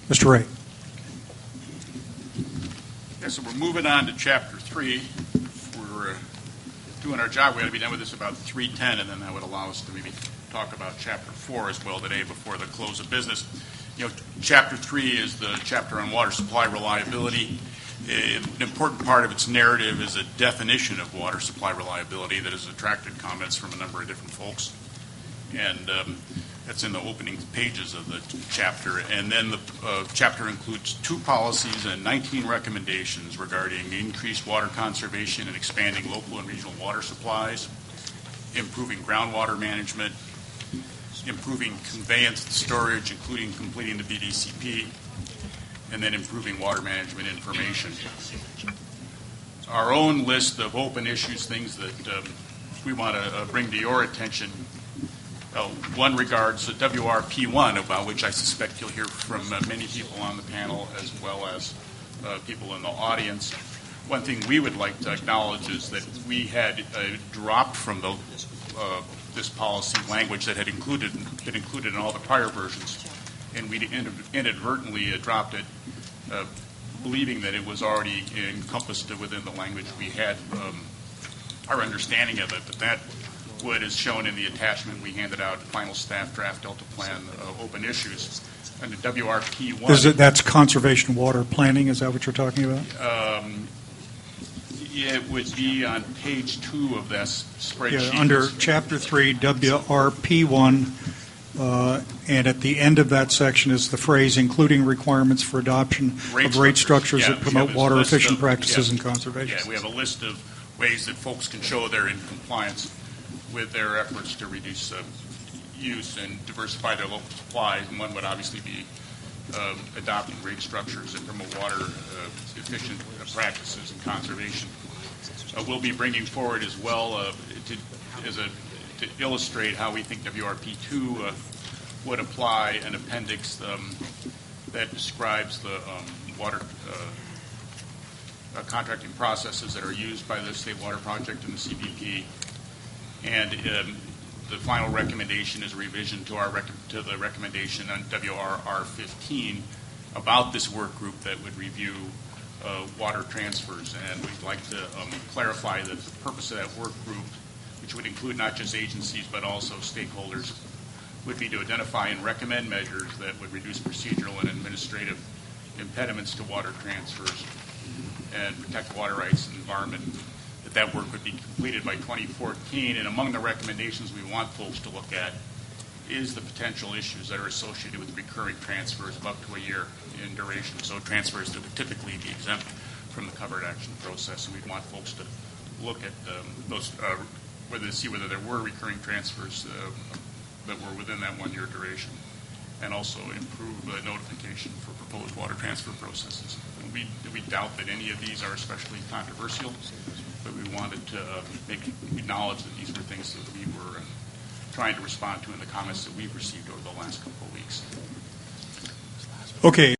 Mr. Ray. Yeah, so we're moving on to Chapter 3. If we're doing our job, we ought to be done with this about 3:10, and then that would allow us to maybe talk about Chapter 4 as well today before the close of business. Chapter 3 is the chapter on water supply reliability. An important part of its narrative is a definition of water supply reliability that has attracted comments from a number of different folks. And that's in the opening pages of the chapter. And then the chapter includes 2 policies and 19 recommendations regarding increased water conservation and expanding local and regional water supplies, improving groundwater management, improving conveyance and storage, including completing the BDCP, and then improving water management information. Our own list of open issues, things that we want to bring to your attention. One regards the WRP1, about which I suspect you'll hear from many people on the panel as well as people in the audience. One thing we would like to acknowledge is that we had dropped from this policy language that had been included in all the prior versions, and we inadvertently dropped it, believing that it was already encompassed within the language we had, our understanding of it. But that would, as shown in the attachment we handed out, final staff draft Delta Plan open issues. And the WRP1... That's conservation water planning, is that what you're talking about? It would be on page 2 of that spreadsheet. Yeah, under Chapter 3, WRP1, and at the end of that section is the phrase, including requirements for adoption of rate structures that promote water-efficient practices and conservation. Yeah, we have a list of ways that folks can show they're in compliance with their efforts to reduce use and diversify their local supplies, and one would obviously be adopting rate structures that promote water-efficient practices and conservation. We'll be bringing forward as well to illustrate how we think WRP2 would apply an appendix that describes the water contracting processes that are used by the State Water Project and the CBP. And the final recommendation is a revision to the recommendation on WRR15 about this work group that would review water transfers. And we'd like to clarify that the purpose of that work group, which would include not just agencies but also stakeholders, would be to identify and recommend measures that would reduce procedural and administrative impediments to water transfers and protect water rights and environment. That work would be completed by 2014, and among the recommendations we want folks to look at is the potential issues that are associated with recurring transfers of up to a year in duration, so transfers that would typically be exempt from the covered action process. And we'd want folks to look at those, see whether there were recurring transfers that were within that 1 year duration, and also improve notification for proposed water transfer processes. And we doubt that any of these are especially controversial, but we wanted to acknowledge that these were things that we were trying to respond to in the comments that we've received over the last couple of weeks. Okay.